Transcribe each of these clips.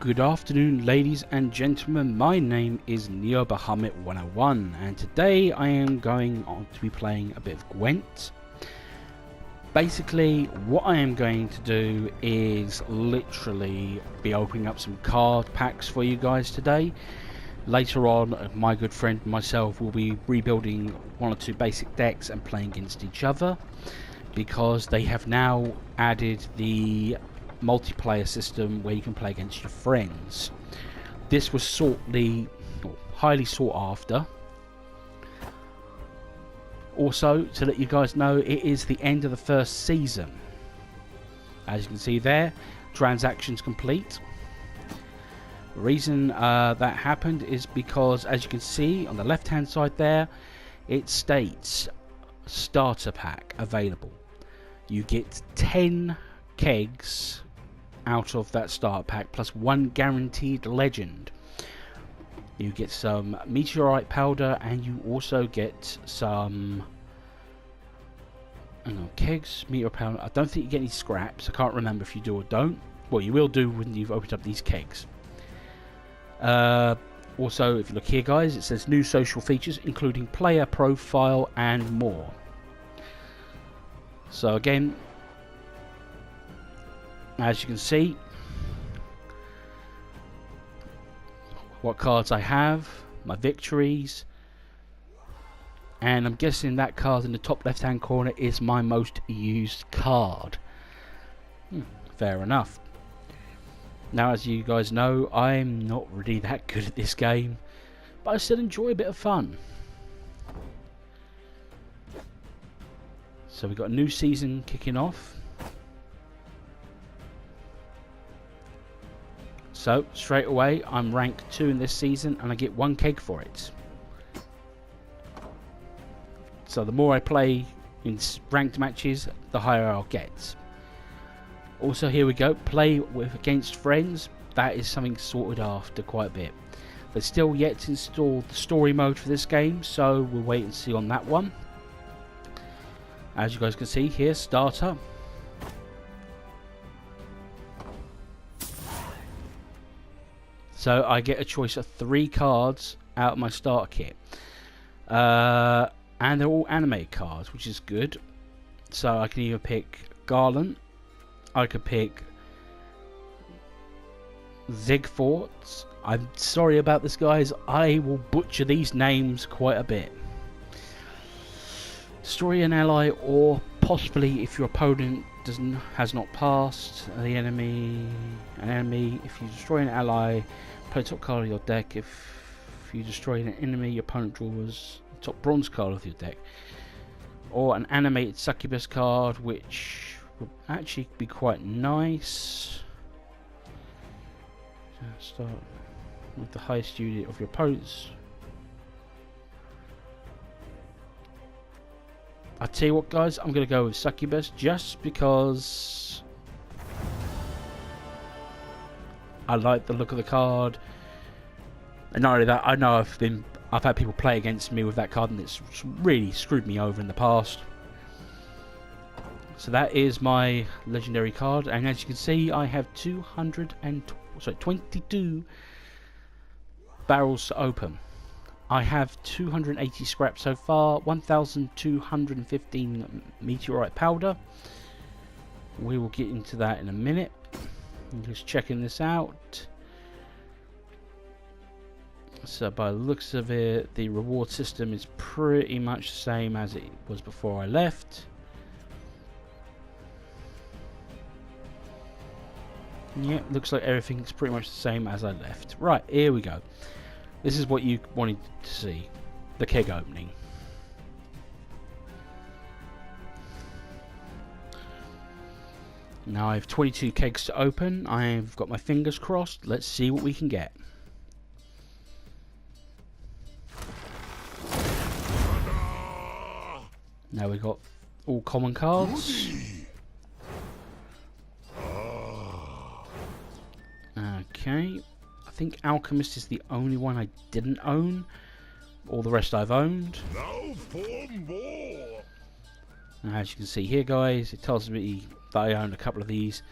Good afternoon, ladies and gentlemen. My name is Neo Bahamut 101, and today I am going on to be playing a bit of Gwent. Basically, what I am going to do is literally be opening up some card packs for you guys today. Later on, my good friend and myself will be rebuilding one or two basic decks and playing against each other, because they have now added the multiplayer system where you can play against your friends. This was highly sought after. Also, to let you guys know, it is the end of the first season. As you can see there, transactions complete. The reason that happened is because, as you can see on the left hand side there, it states starter pack available. You get 10 kegs out of that starter pack, plus one guaranteed legend. You get some meteorite powder, and you also get some kegs, meteorite powder. I don't think you get any scraps. I can't remember if you do or don't. Well, you will do when you've opened up these kegs. Also, if you look here, guys, it says new social features including player profile and more. So again, as you can see, what cards I have, my victories, and I'm guessing that card in the top left hand corner is my most used card. Fair enough. Now, as you guys know, I'm not really that good at this game, but I still enjoy a bit of fun. So we've got a new season kicking off. So, straight away, I'm rank 2 in this season, and I get 1 keg for it. So the more I play in ranked matches, the higher I'll get. Also, here we go, play with against friends. That is something sorted after quite a bit. They're still yet to install the story mode for this game, so we'll wait and see on that one. As you guys can see here, starter. So I get a choice of 3 cards out of my starter kit. And they're all animated cards, which is good. So I can either pick Garland, I could pick Zigfort. I'm sorry about this, guys. I will butcher these names quite a bit. Destroy an ally, or possibly if your opponent has not passed an enemy. If you destroy an ally, play top card of your deck. If you destroy an enemy, your opponent draws the top bronze card of your deck. Or an animated succubus card, which would actually be quite nice. Start with the highest unit of your opponents. I tell you what, guys, I'm going to go with succubus just because I like the look of the card. And not only that, I know I've had people play against me with that card, and it's really screwed me over in the past. So that is my legendary card, and as you can see, I have 22 barrels to open. I have 280 scraps so far, 1,215 meteorite powder. We will get into that in a minute. I'm just checking this out. So by the looks of it, the reward system is pretty much the same as it was before I left. Yeah, looks like everything's pretty much the same as I left. Right, here we go. This is what you wanted to see, the keg opening. Now I have 22 kegs to open. I've got my fingers crossed. Let's see what we can get. Now we've got all common cards. Okay. I think Alchemist is the only one I didn't own. All the rest I've owned. Now for more. As you can see here, guys, it tells me that I own a couple of these.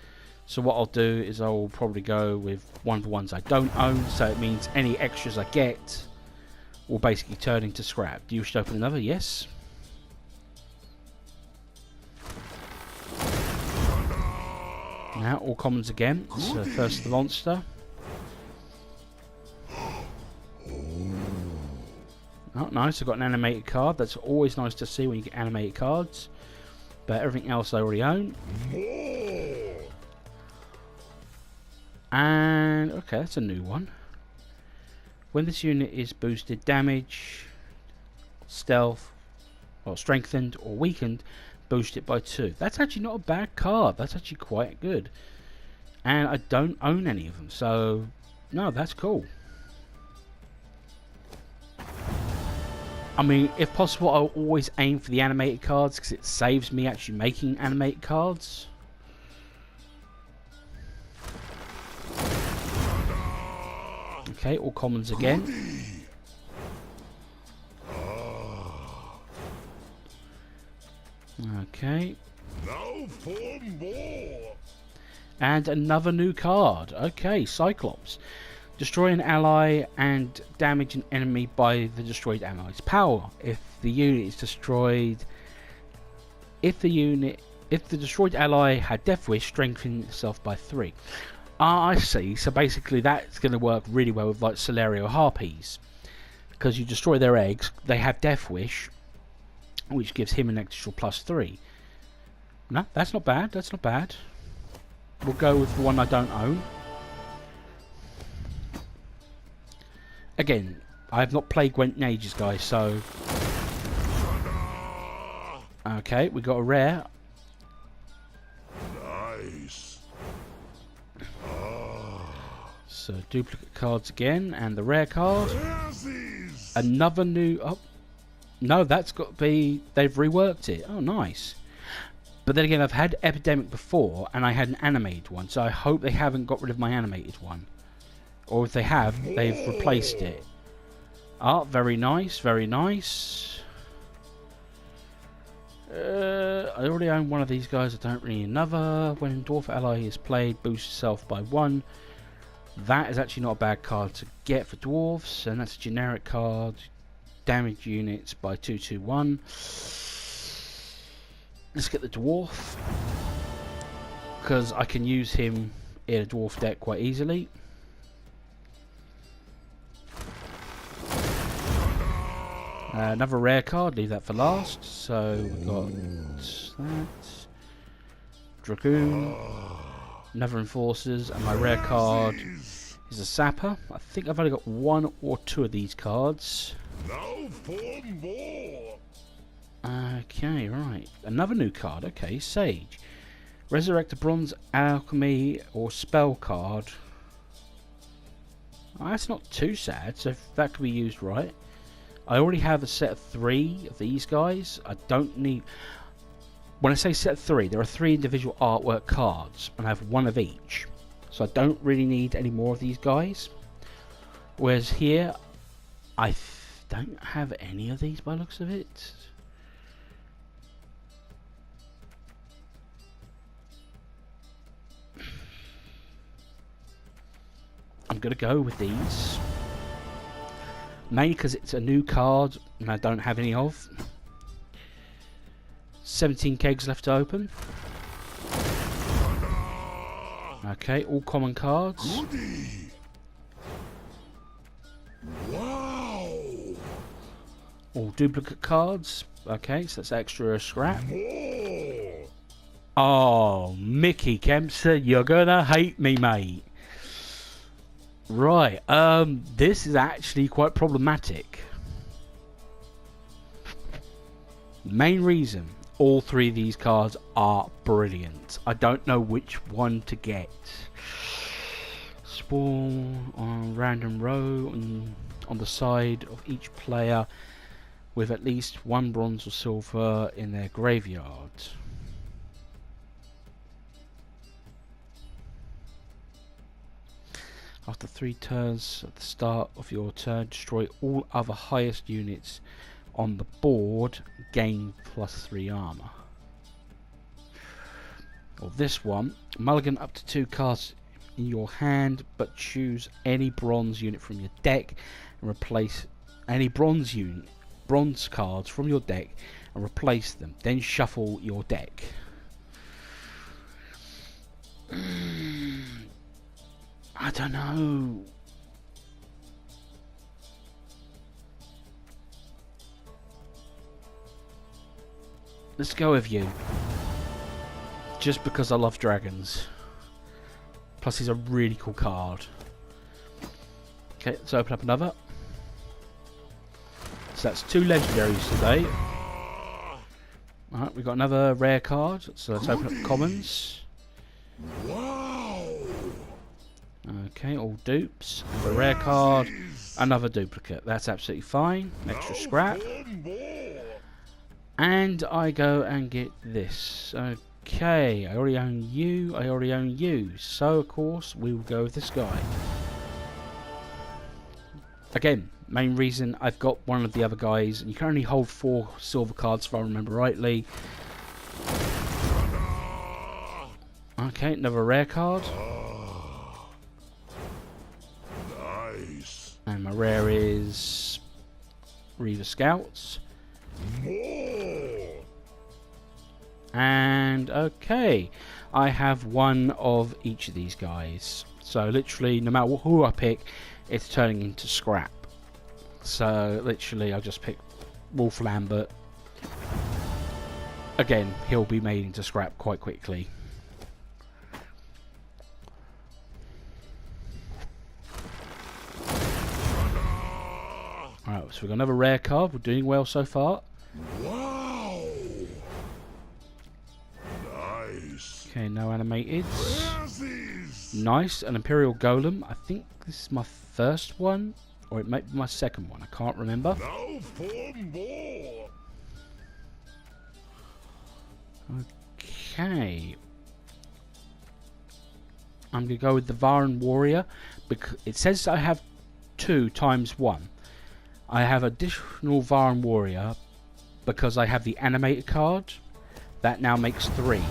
So what I'll do is I'll probably go with one of the ones I don't own, so it means any extras I get will basically turn into scrap. Do you wish to open another? Yes. Now all commons again. So first the monster. Oh, nice. I've got an animated card. That's always nice to see when you get animated cards. But everything else I already own. And okay, that's a new one. When this unit is boosted, damage, stealth, or strengthened or weakened, boost it by 2. That's actually not a bad card. That's actually quite good. And I don't own any of them, so no, that's cool. I mean, if possible, I'll always aim for the animated cards because it saves me actually making animated cards. Okay, all commons again. Okay. Now for more. And another new card. Okay, Cyclops. Destroy an ally and damage an enemy by the destroyed ally's power. If the unit is destroyed, if the destroyed ally had Death Wish, strengthen itself by 3. I see. So basically, that's going to work really well with like Celerio Harpies, because you destroy their eggs, they have Death Wish, which gives him an extra +3. No, that's not bad. That's not bad. We'll go with the one I don't own. Again, I have not played Gwent in ages, guys, so... Okay, we got a rare. Nice. So, duplicate cards again, and the rare card. Daisies. Another new... Oh, no, that's got to be... They've reworked it. Oh, nice. But then again, I've had Epidemic before, and I had an animated one, so I hope they haven't got rid of my animated one. Or if they have, they've replaced it. Ah, very nice, very nice. I already own one of these guys, I don't really need another. When Dwarf Ally is played, boost itself by 1. That is actually not a bad card to get for dwarves, and that's a generic card. Damage units by 221. Let's get the dwarf, because I can use him in a dwarf deck quite easily. Another rare card, leave that for last. So we've got that. Dragoon. Another Enforcers, and my rare card is a Sapper. I think I've only got 1 or 2 of these cards. Now for more. Okay, right. Another new card. Okay, Sage. Resurrect a Bronze Alchemy or Spell card. Oh, that's not too sad, so that could be used right. I already have a set of 3 of these guys. I don't need... When I say set of 3, there are 3 individual artwork cards, and I have 1 of each. So I don't really need any more of these guys. Whereas here, I don't have any of these by the looks of it. I'm going to go with these. Mainly because it's a new card and I don't have any of. 17 kegs left to open. Okay, all common cards. Goody. Wow. All duplicate cards. Okay, so that's extra scrap. More. Oh, Mickey Kempster, you're gonna hate me, mate. Right, this is actually quite problematic. Main reason, all 3 of these cards are brilliant. I don't know which one to get. Spawn on random row on the side of each player with at least 1 bronze or silver in their graveyard. After 3 turns at the start of your turn, destroy all other highest units on the board, gain +3 armor. or this one, mulligan up to 2 cards in your hand, but choose any bronze unit from your deck and replace any bronze cards from your deck and replace them. Then shuffle your deck. I don't know. Let's go with you. Just because I love dragons. Plus he's a really cool card. Okay, let's open up another. So that's 2 legendaries today. Alright, we've got another rare card. So let's open up commons. Wow. Okay, all dupes. Another rare card. Another duplicate. That's absolutely fine. Extra scrap. And I go and get this. Okay, I already own you. I already own you. So, of course, we will go with this guy. Again, main reason I've got one of the other guys, and you can only hold 4 silver cards if I remember rightly. Okay, another rare card. Nice. And my rare is Reaver Scouts. More. And okay, I have one of each of these guys. So literally, no matter who I pick, it's turning into scrap. So literally, I just pick Wolf Lambert. Again, he'll be made into scrap quite quickly. Alright, so we've got another rare card. We're doing well so far. Wow. Nice. Okay, no animated. Where's Nice, an Imperial Golem. I think this is my first one, or it might be my second one. I can't remember. now for more. Okay. I'm going to go with the Varan Warrior, because it says I have 2 times 1. I have additional Varan Warrior because I have the animated card. That now makes 3.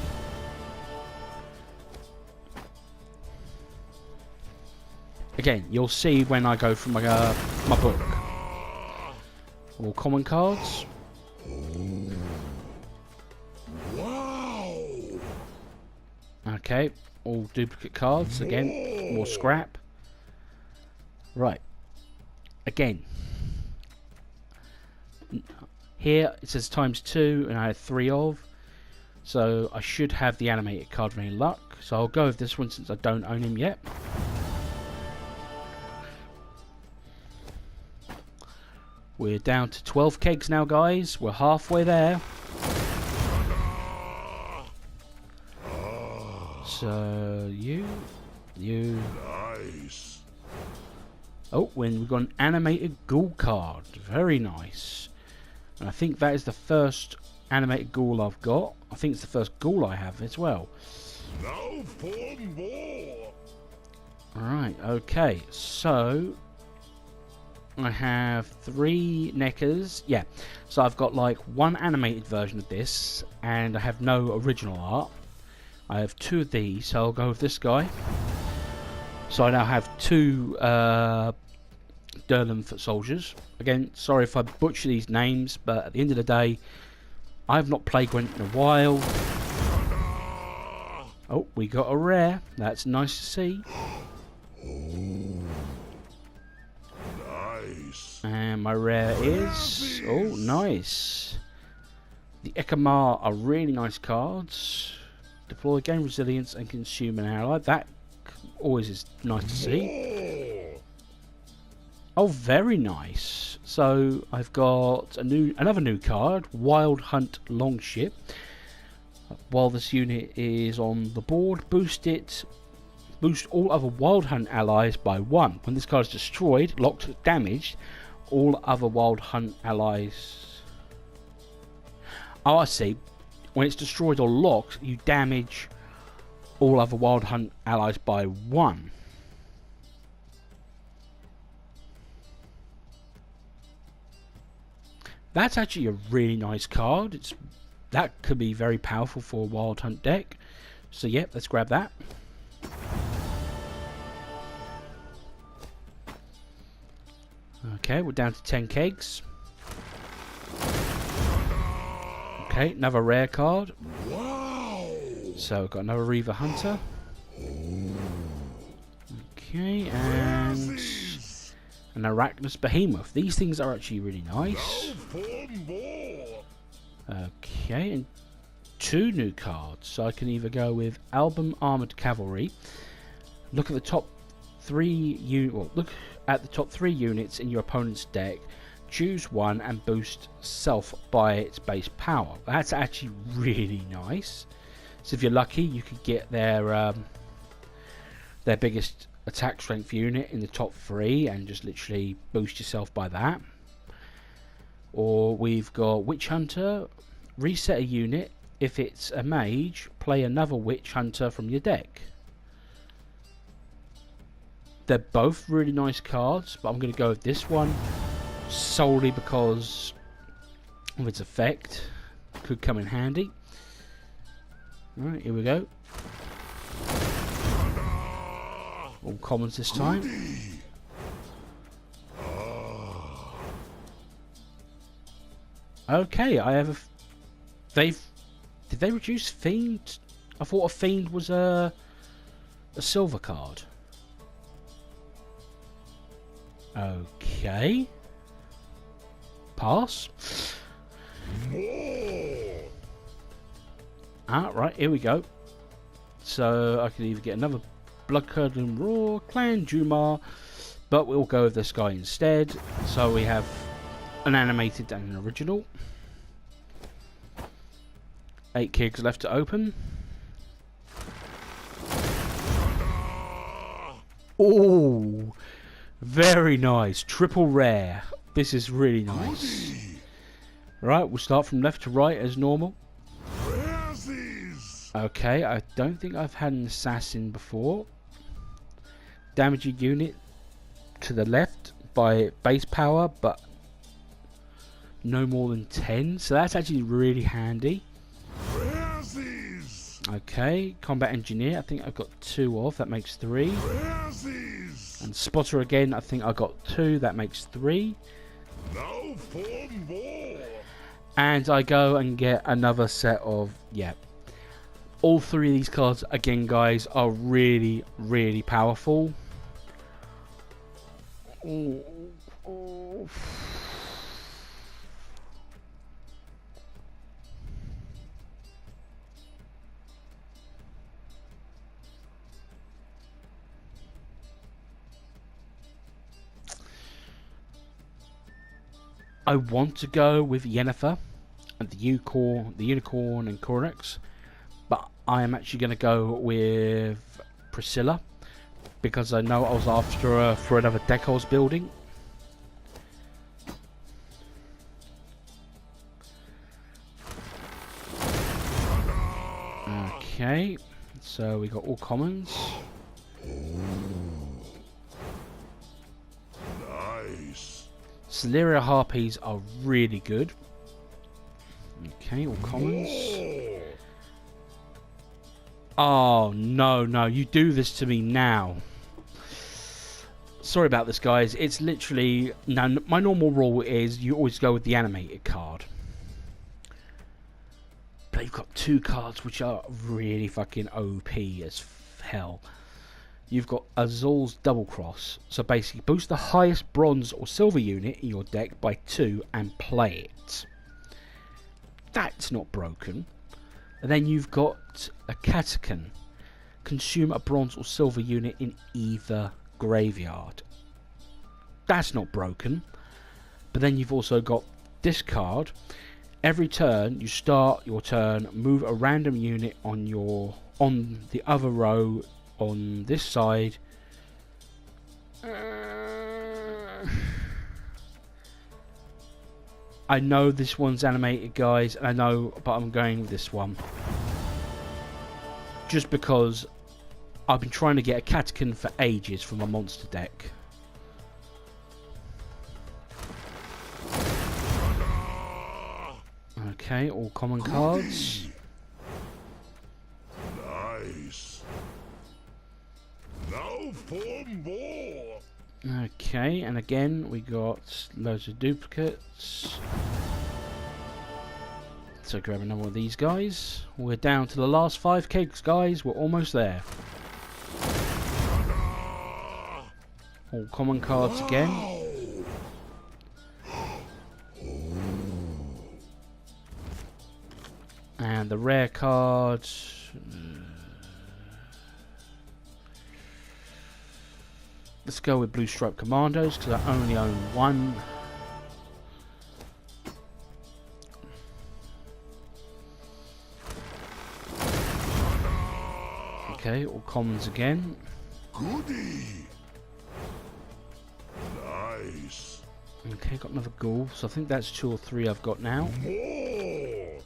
Again, you'll see when I go from my book. All common cards. Wow. Okay, all duplicate cards. Again, more scrap. Right. Again. Here it says times 2 and I had 3 of. So I should have the animated card for any luck. So I'll go with this one since I don't own him yet. We're down to 12 kegs now, guys. We're halfway there. So you. Nice. Oh, we've got an animated ghoul card. Very nice. And I think that is the first animated ghoul I've got. I think it's the first ghoul I have as well. now for more. Alright, okay. So I have 3 Neckers. Yeah. So I've got like 1 animated version of this, and I have no original art. I have 2 of these, so I'll go with this guy. So I now have 2 Durham foot soldiers. Again, sorry if I butcher these names, but at the end of the day, I've not played Gwent in a while. Oh, we got a rare. That's nice to see. Nice. And my rare is... Oh, nice. The Ekamar are really nice cards. Deploy, gain resilience, and consume an ally. That always is nice to see. Oh, very nice. So I've got another new card, Wild Hunt Longship. While this unit is on the board, boost all other Wild Hunt allies by 1. When this card is destroyed, locked, damaged, all other Wild Hunt allies... Oh, I see. When it's destroyed or locked, you damage all other Wild Hunt allies by 1. That's actually a really nice card. That could be very powerful for a Wild Hunt deck. So yep, let's grab that. Okay, we're down to 10 kegs. Okay, another rare card. Wow! So we've got another Reaver Hunter. Okay, and an Arachnus Behemoth. These things are actually really nice. Okay, and 2 new cards. So I can either go with Album Armored Cavalry. Look at the top 3 look at the top 3 units in your opponent's deck. Choose one and boost self by its base power. That's actually really nice. So if you're lucky, you could get their biggest attack strength unit in the top 3 and just literally boost yourself by that. Or we've got Witch Hunter. Reset a unit. If it's a mage, play another Witch Hunter from your deck. They're both really nice cards, but I'm going to go with this one solely because of its effect. Could come in handy. Alright, here we go. All commons this time. Okay, I have a... Did they reduce Fiend? I thought a Fiend was a silver card. Okay. Pass. Right, here we go. So I can either get another Blood-Curdling Roar, Clan Jumar, but we'll go with this guy instead. So we have an animated and an original. 8 kegs left to open. Oh, very nice. Triple rare. This is really nice. Right, we'll start from left to right as normal. Okay, I don't think I've had an assassin before. Damage a unit to the left by base power, but no more than 10. So that's actually really handy. Okay, Combat Engineer, I think I've got 2 of, that makes 3. And Spotter again, I think I got 2, that makes 3. Now for more. And I go and get another set of, yeah. All 3 of these cards, again guys, are really, really powerful. Oh. I want to go with Yennefer and the Unicorn and Cornex, but I am actually going to go with Priscilla because I know I was after her for another deck I was building. Okay, so we got all commons. Nice. Celeria Harpies are really good. Okay, all commons. Oh, no, you do this to me now. Sorry about this, guys. It's literally... Now, my normal rule is you always go with the animated card. But you've got 2 cards which are really fucking OP as hell. You've got Azul's Double Cross. So basically, boost the highest bronze or silver unit in your deck by 2 and play it. That's not broken. And then you've got a Catachan. Consume a bronze or silver unit in either graveyard. That's not broken. But then you've also got discard. Every turn you start your turn, move a random unit on the other row on this side. I know this one's animated, guys, and I know, but I'm going with this one. Just because I've been trying to get a Catachan for ages from my monster deck. Okay, all common cards. Now for more. Okay, and again we got loads of duplicates. So grab another one of these guys. We're down to the last 5 kegs, guys. We're almost there. All common cards again. And the rare cards. Let's go with Blue Stripe Commandos because I only own one. Okay, all commons again. Goody. Nice. Okay, got another ghoul. So I think that's 2 or 3 I've got now. More.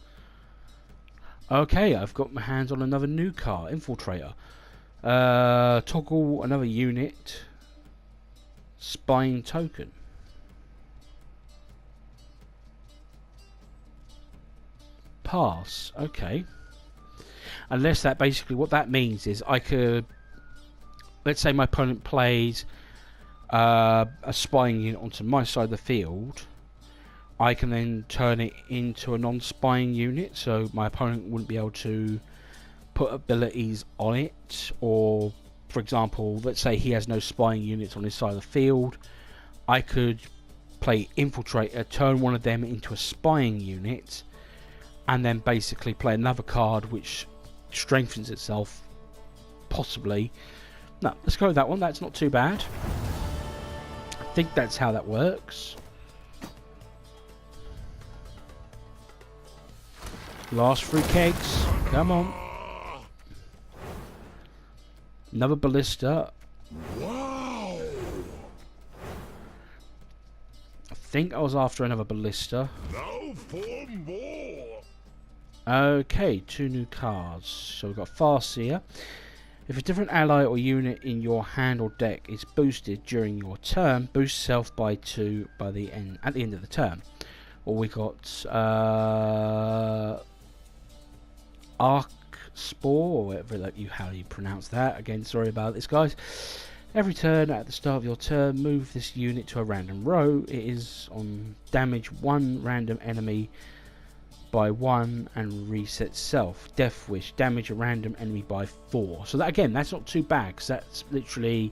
Okay, I've got my hands on another new card, Infiltrator. Toggle another unit. Spine token. Pass. Okay. Unless that basically, what that means is I could, let's say my opponent plays a spying unit onto my side of the field, I can then turn it into a non-spying unit, so my opponent wouldn't be able to put abilities on it. Or for example, let's say he has no spying units on his side of the field, I could play Infiltrator, turn one of them into a spying unit, and then basically play another card which strengthens itself, possibly. No, let's go with that one. That's not too bad. I think that's how that works. Last 3 kegs. Come on. Another ballista. Wow. I think I was after another ballista. Now for more. Okay, 2 new cards. So we've got Farseer. If a different ally or unit in your hand or deck is boosted during your turn, boost self by 2 at the end of the turn. Or we got Arc Spore, or whatever how you pronounce that. Again, sorry about this, guys. Every turn at the start of your turn, move this unit to a random row. It is on damage 1 random enemy by 1 and reset self. Death Wish, damage a random enemy by 4. So that, again, that's not too bad, because that's literally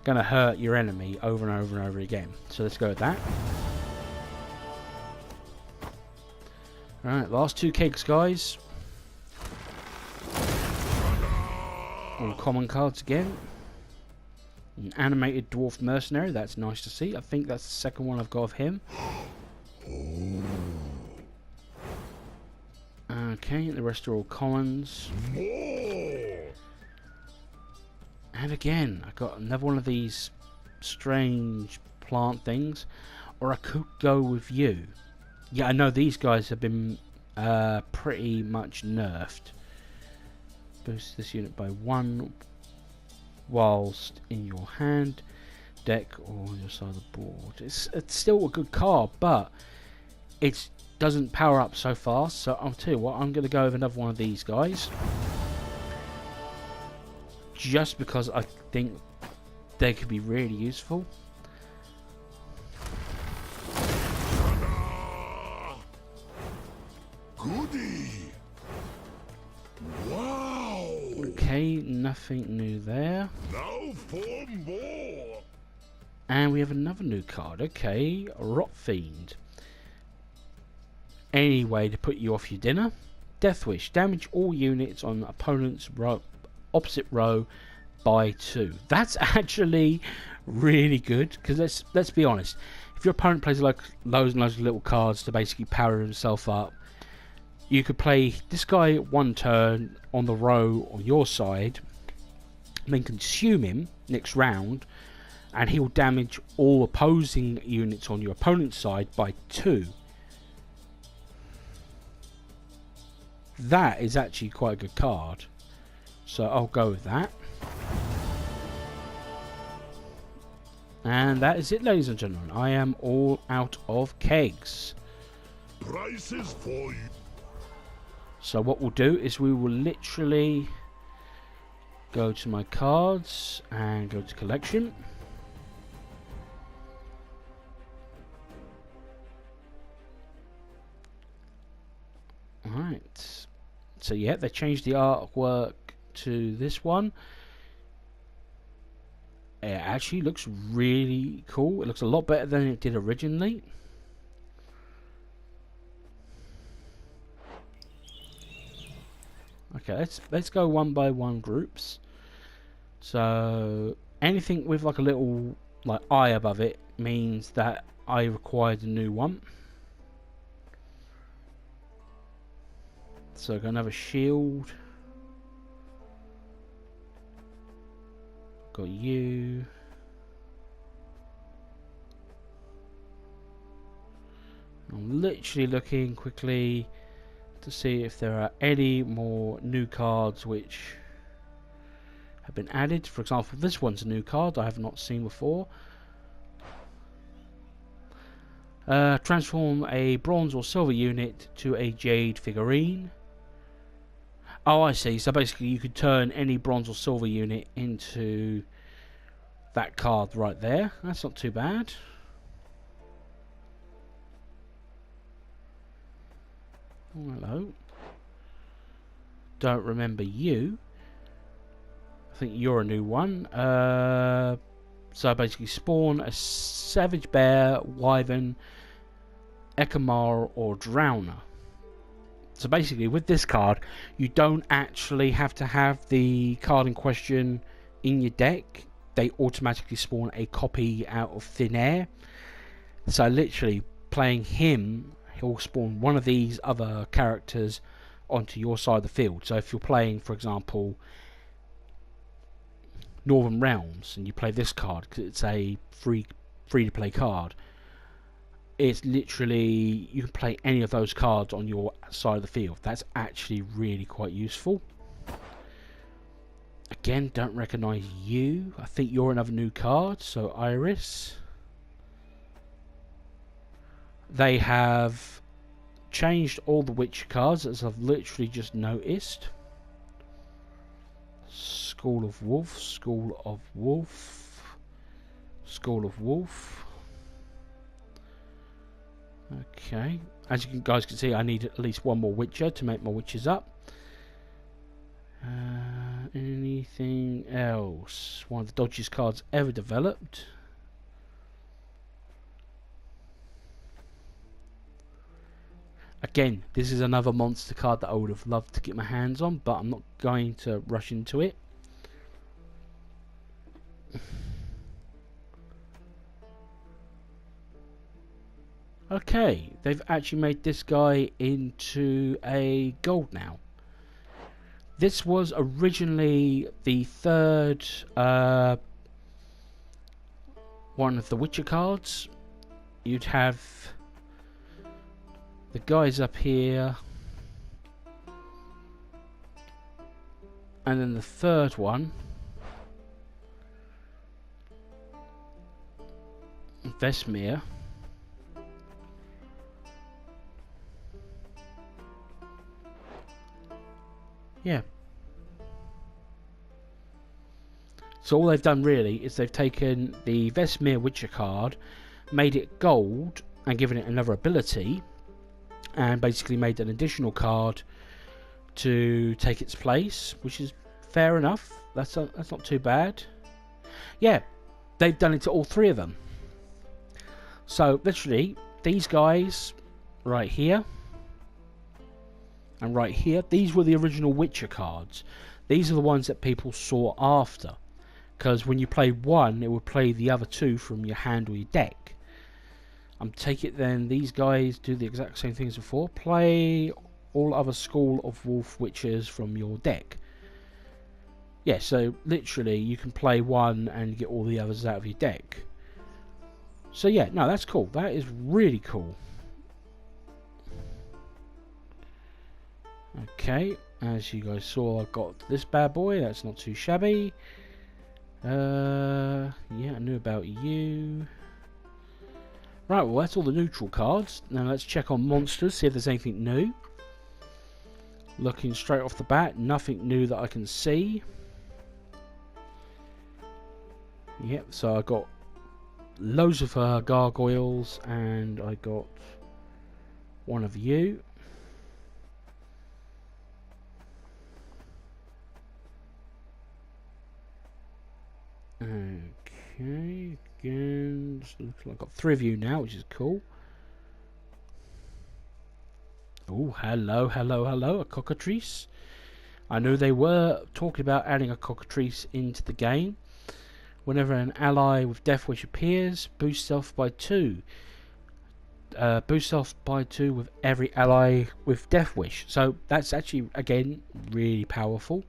going to hurt your enemy over and over and over again. So let's go with that. Alright, last 2 kegs, guys. All common cards again. An animated dwarf mercenary, that's nice to see. I think that's the second one I've got of him. Okay, the rest are all commons. More. And again, I got another one of these strange plant things. Or I could go with you. Yeah, I know these guys have been pretty much nerfed. Boost this unit by 1 whilst in your hand, deck, or on your side of the board. It's still a good card, but it doesn't power up so fast. So I'll tell you what, I'm going to go with another one of these guys, just because I think they could be really useful. Goody. Wow. Okay, nothing new there. Now for more. And we have another new card. Okay, Rot Fiend. Any way to put you off your dinner. Death Wish, damage all units on opponent's opposite row by 2. That's actually really good, because let's be honest, if your opponent plays like loads and loads of little cards to basically power himself up, you could play this guy 1 turn on the row on your side, then consume him next round, and he will damage all opposing units on your opponent's side by 2. That is actually quite a good card, so I'll go with that. And that is it, ladies and gentlemen. I am all out of kegs. Prices for you. So what we'll do is we will literally Go to my cards and go to collection. Alright. So yeah, they changed the artwork to this one. It actually looks really cool. It looks a lot better than it did originally. Okay, let's go one by one groups. So anything with like a little like eye above it means that I required a new one. So got another shield. Got you. I'm literally looking quickly to see if there are any more new cards which have been added. For example, this one's a new card I have not seen before. Transform a bronze or silver unit to a jade figurine. Oh, I see. So basically you could turn any bronze or silver unit into that card right there. That's not too bad. Oh, hello. Don't remember you. I think you're a new one. So basically spawn a Savage Bear, Wyvern, Ekamar or Drowner. So basically with this card you don't actually have to have the card in question in your deck. They automatically spawn a copy out of thin air. So literally playing him, he'll spawn one of these other characters onto your side of the field. So if you're playing, for example, Northern Realms and you play this card because it's a free to play card, it's literally you can play any of those cards on your side of the field. That's actually really quite useful. Again, don't recognise you. I think you're another new card. So Iris. They have changed all the Witcher cards, as I've literally just noticed. School of Wolf, School of Wolf, School of Wolf. Okay, as you guys can see, I need at least one more Witcher to make my Witches up. Anything else? One of the dodgiest cards ever developed. Again, this is another monster card that I would have loved to get my hands on, but I'm not going to rush into it. Okay, they've actually made this guy into a gold now. This was originally the third one of the Witcher cards. You'd have the guys up here, and then the third one, Vesmir. Yeah. So all they've done really is they've taken the Vesmir Witcher card, made it gold, and given it another ability, and basically made an additional card to take its place, which is fair enough. That's not too bad. Yeah, they've done it to all three of them. So literally, these guys right here and right here, these were the original Witcher cards. These are the ones that people sought after, because when you play one, it would play the other two from your hand or your deck. I'm take it then these guys do the exact same thing as before. Play all other School of Wolf Witchers from your deck. Yeah, so literally you can play one and get all the others out of your deck. So yeah, no, that's cool. That is really cool. Okay, as you guys saw, I got this bad boy. That's not too shabby. Yeah, I knew about you. Right, well that's all the neutral cards. Now let's check on monsters, see if there's anything new. Looking straight off the bat, nothing new that I can see. Yep, so I got loads of gargoyles, and I got one of you. Okay, again, looks like I've got 3 of you now, which is cool. Oh, hello, hello, hello, a cockatrice. I know they were talking about adding a cockatrice into the game. Whenever an ally with Death Wish appears, boost self by 2. Boost self by 2 with every ally with Death Wish. So that's actually, again, really powerful.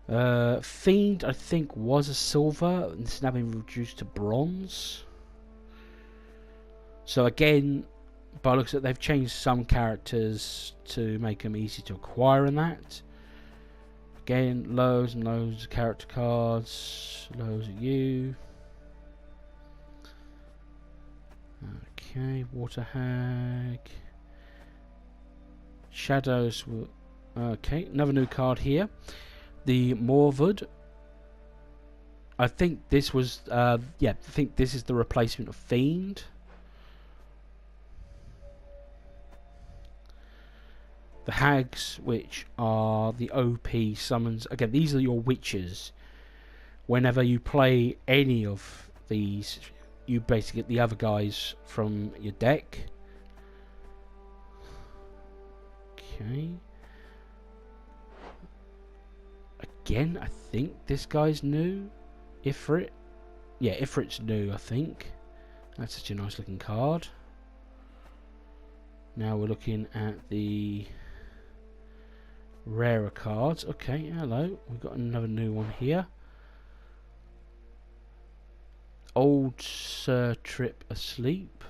Fiend, I think, was a silver, and it's now been reduced to bronze. So again, by looks at, they've changed some characters to make them easy to acquire and that. Again, loads and loads of character cards, loads of you. Okay, Water Hag. Shadows. Okay, another new card here. The Morwood. I think this was, I think this is the replacement of Fiend. The Hags, which are the OP summons. Again, these are your witches. Whenever you play any of these, you basically get the other guys from your deck. Okay. Again, I think this guy's new. Ifrit. Yeah, Ifrit's new, I think. That's such a nice looking card. Now we're looking at the rarer cards. Okay, hello. We've got another new one here. Old Sir Trip asleep.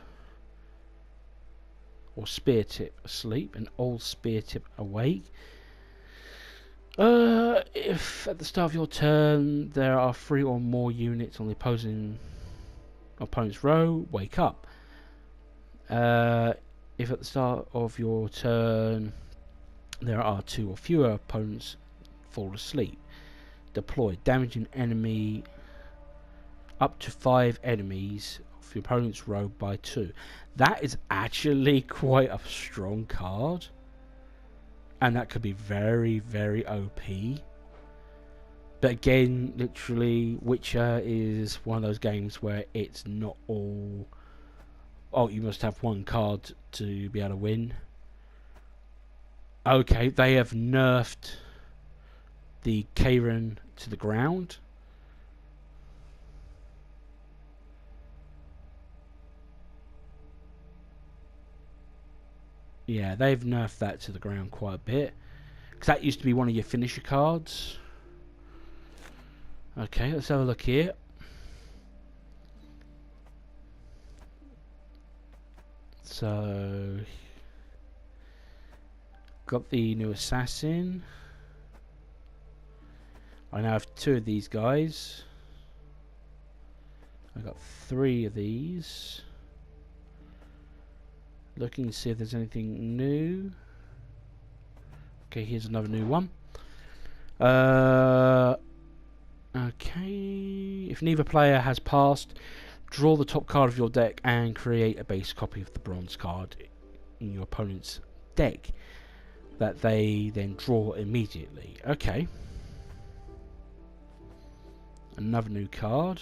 Or Spear Tip asleep. And Old Spear Tip awake. If at the start of your turn there are 3 or more units on the opponent's row, wake up. If at the start of your turn there are 2 or fewer opponents, fall asleep. Deploy, damage an enemy up to 5 enemies of your opponent's row by 2. That is actually quite a strong card, and that could be very, very OP. But again, literally, Witcher is one of those games where it's not all, oh, you must have 1 card to be able to win. Okay, they have nerfed the Karen to the ground. Yeah, they've nerfed that to the ground quite a bit. Because that used to be one of your finisher cards. Okay, let's have a look here. So, got the new assassin. I now have 2 of these guys. I got 3 of these. Looking to see if there's anything new. Okay, here's another new one. Okay, if neither player has passed, draw the top card of your deck and create a base copy of the bronze card in your opponent's deck that they then draw immediately. Okay. Another new card.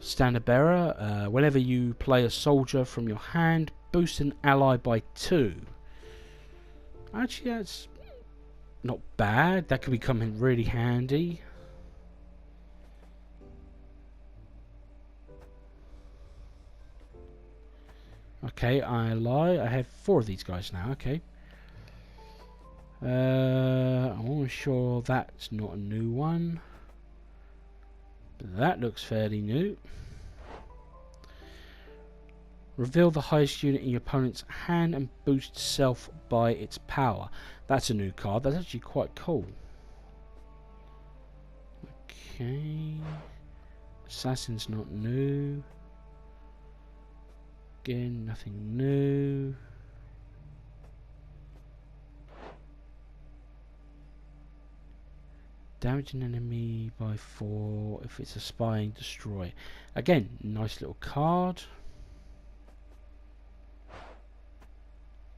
Standard Bearer. Whenever you play a soldier from your hand, boost an ally by 2. Actually, that's not bad. That could become really handy. Okay, I lie. I have 4 of these guys now. Okay. I'm almost sure that's not a new one. But that looks fairly new. Reveal the highest unit in your opponent's hand and boost self by its power. That's a new card. That's actually quite cool. Okay. Assassin's not new. Again, nothing new. Damage an enemy by 4 if it's a spying destroy. Again, nice little card.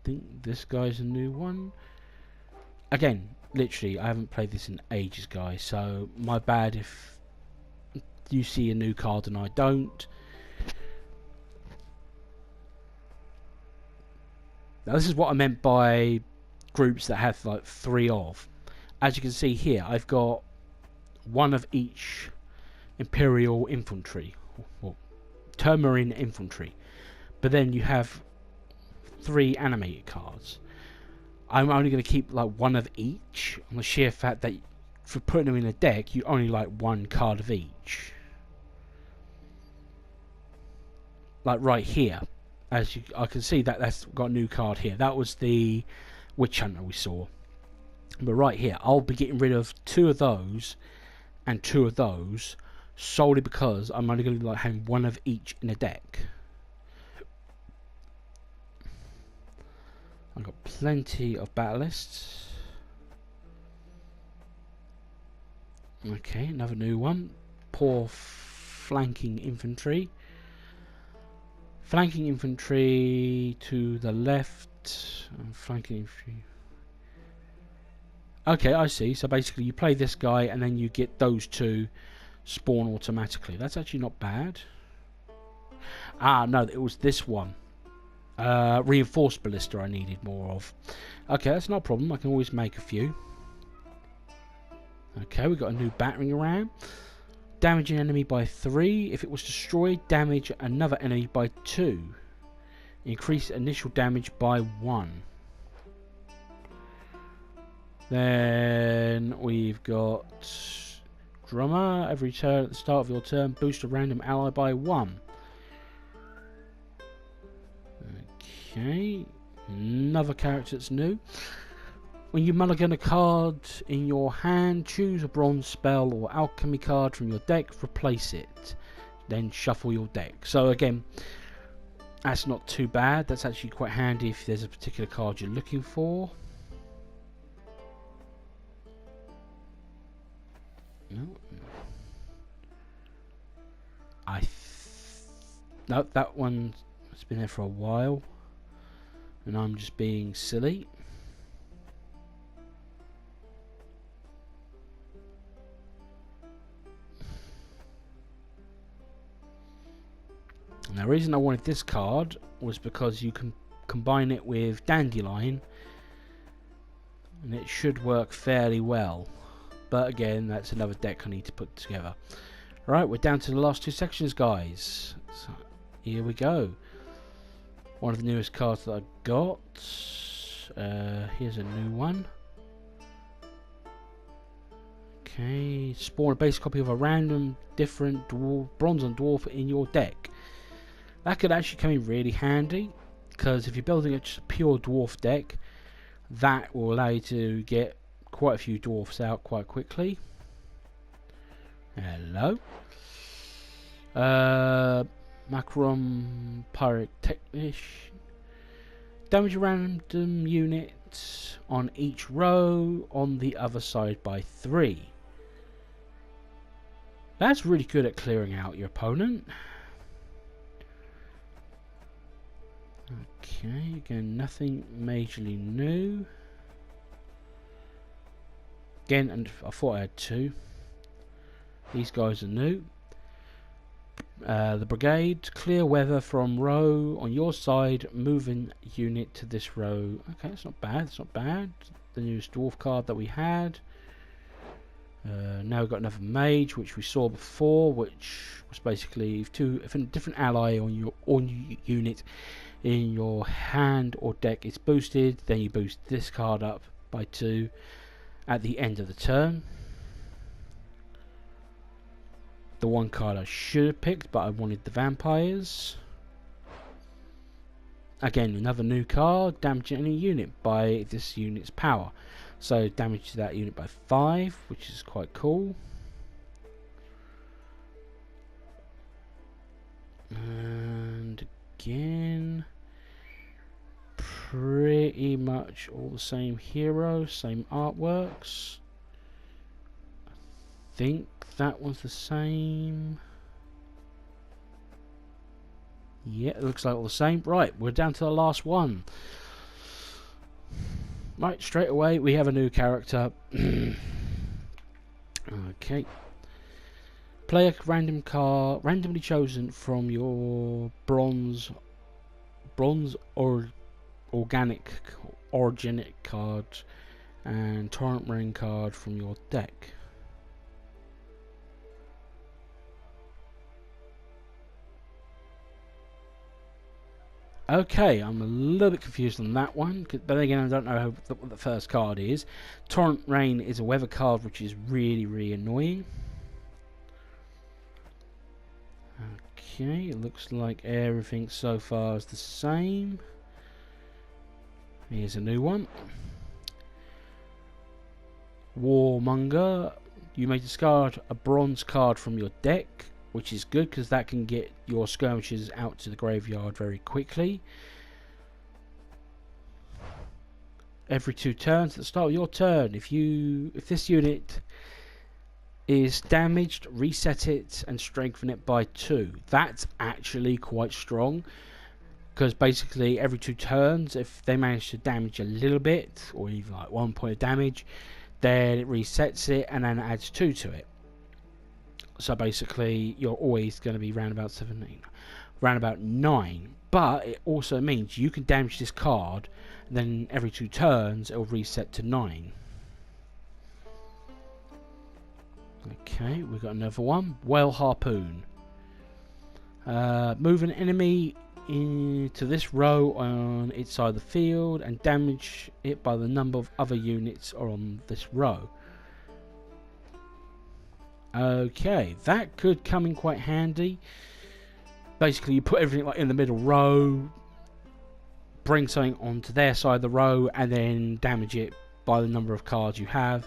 Think this guy's a new one. Again, literally, I haven't played this in ages, guys, so my bad if you see a new card and I don't. Now, this is what I meant by groups that have like 3 of. As you can see here, I've got 1 of each Imperial infantry, or Termarin infantry, but then you have 3 animated cards. I'm only going to keep like 1 of each on the sheer fact that for putting them in a deck, you only like 1 card of each. Like right here, as I can see that that's got a new card here. That was the Witch Hunter we saw. But right here, I'll be getting rid of 2 of those and 2 of those solely because I'm only going to be like having 1 of each in a deck. I've got plenty of battalists. Okay, another new one. Poor flanking infantry. Flanking infantry to the left. Flanking infantry. Okay, I see. So basically you play this guy and then you get those 2 spawn automatically. That's actually not bad. Ah, no, it was this one. Reinforced ballista I needed more of. Okay, that's not a problem. I can always make a few. Okay, we got a new battering ram. Damage an enemy by 3. If it was destroyed, damage another enemy by 2. Increase initial damage by 1. Then we've got Drummer. Every turn at the start of your turn, boost a random ally by 1. Okay, another character that's new. When you mulligan a card in your hand, choose a bronze spell or alchemy card from your deck, replace it, then shuffle your deck. So again, that's not too bad. That's actually quite handy if there's a particular card you're looking for. No, no, that one has been there for a while, and I'm just being silly. Now, the reason I wanted this card was because you can combine it with Dandelion, and it should work fairly well. But again, that's another deck I need to put together. Right, we're down to the last 2 sections, guys. So here we go. One of the newest cards that I got. Here's a new one. Okay, spawn a base copy of a random different bronze and dwarf in your deck. That could actually come in really handy, because if you're building a pure dwarf deck, that will allow you to get quite a few dwarfs out quite quickly. Hello. Macron Pyrotechnician. Damage a random unit on each row on the other side by 3. That's really good at clearing out your opponent. Okay, again, nothing majorly new. Again, and I thought I had 2. These guys are new. The brigade, clear weather from row on your side, moving unit to this row. Okay, it's not bad, it's not bad. The newest dwarf card that we had. Now we've got another mage, which we saw before, which was basically if a different ally on your unit in your hand or deck is boosted, then you boost this card up by 2 at the end of the turn. The one card I should have picked, but I wanted the vampires. Again, another new card, damage any unit by this unit's power. So damage to that unit by 5, which is quite cool. And again, pretty much all the same hero, same artworks. I think that was the same. Yeah, it looks like all the same. Right, we're down to the last one. Right, straight away we have a new character. Okay. Play a random card, randomly chosen from your bronze or organic card and torrent rain card from your deck. Okay, I'm a little bit confused on that one, but then again I don't know what the first card is. Torrent Rain is a weather card which is really annoying. Okay, it looks like everything so far is the same. Here's a new one. Warmonger. You may discard a bronze card from your deck, which is good because that can get your skirmishers out to the graveyard very quickly. Every 2 turns at the start of your turn, if this unit is damaged, reset it and strengthen it by 2. That's actually quite strong, because basically every 2 turns, if they manage to damage a little bit, or even like 1 point of damage, then it resets it and then adds 2 to it. So basically you're always going to be round about 17, round about 9. But it also means you can damage this card, and then every 2 turns it will reset to 9. Okay, we've got another one. Whale Harpoon. Move an enemy into this row on its side of the field and damage it by the number of other units on this row. Okay, that could come in quite handy. Basically, you put everything like in the middle row, bring something onto their side of the row, and then damage it by the number of cards you have.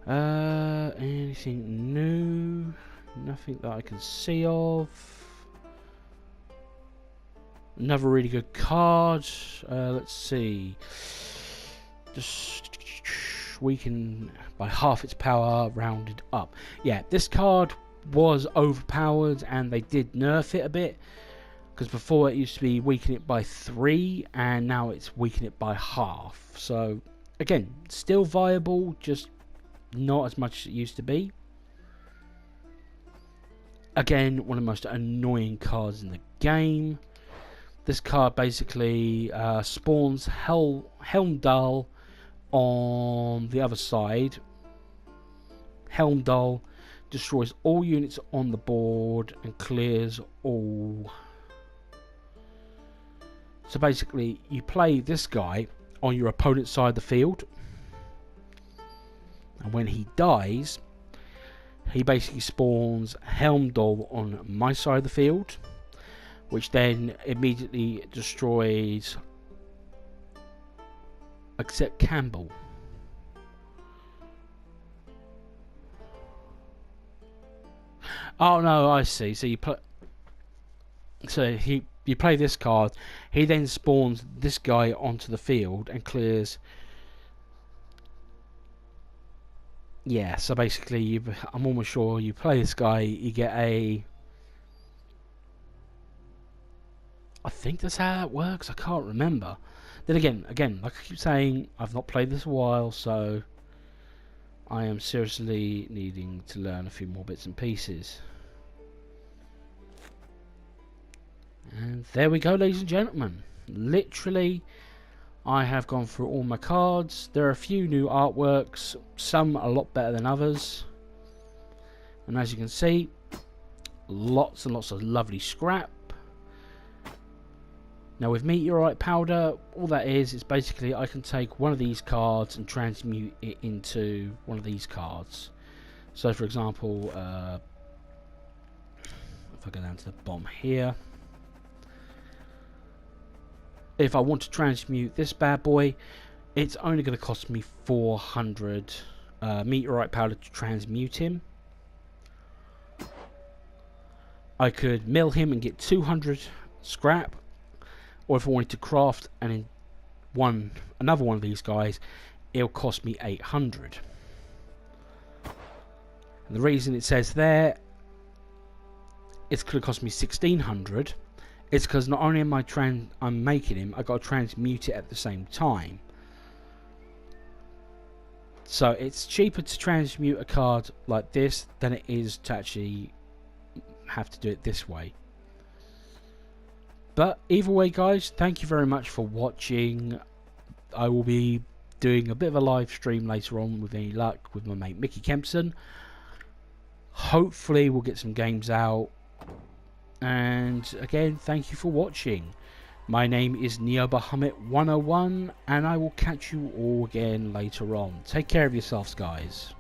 Anything new? Nothing that I can see of. Another really good card. Let's see. Just weaken by half its power, rounded up. Yeah, this card was overpowered and they did nerf it a bit, because before it used to be weaken it by 3 and now it's weaken it by half. So again, still viable, just not as much as it used to be. Again, one of the most annoying cards in the game. This card basically spawns Helmdall on the other side. Helmdall destroys all units on the board and clears all. So basically, you play this guy on your opponent's side of the field, and when he dies, he basically spawns Helmdall on my side of the field, which then immediately destroys except Campbell. Oh no, I see. So you play. So you play this card. He then spawns this guy onto the field and clears. Yeah. So basically, I'm almost sure you play this guy. You get a. I think that's how it works. I can't remember. Then again, like I keep saying, I've not played this a while, so I am seriously needing to learn a few more bits and pieces. And there we go, ladies and gentlemen. Literally, I have gone through all my cards. There are a few new artworks, some a lot better than others. And as you can see, lots and lots of lovely scrap. Now with meteorite powder, all that is basically I can take one of these cards and transmute it into one of these cards. So for example, if I go down to the bottom here, if I want to transmute this bad boy, it's only going to cost me 400 meteorite powder to transmute him. I could mill him and get 200 scrap. Or if I wanted to craft another one of these guys, it'll cost me 800. And the reason it says there it's going to cost me 1,600. It's because not only am I'm making him, I got to transmute it at the same time. So it's cheaper to transmute a card like this than it is to actually have to do it this way. But either way, guys, thank you very much for watching. I will be doing a bit of a live stream later on with any luck with my mate Mickey Kempson. Hopefully we'll get some games out. And again, thank you for watching. My name is NeoBahamut101, and I will catch you all again later on. Take care of yourselves, guys.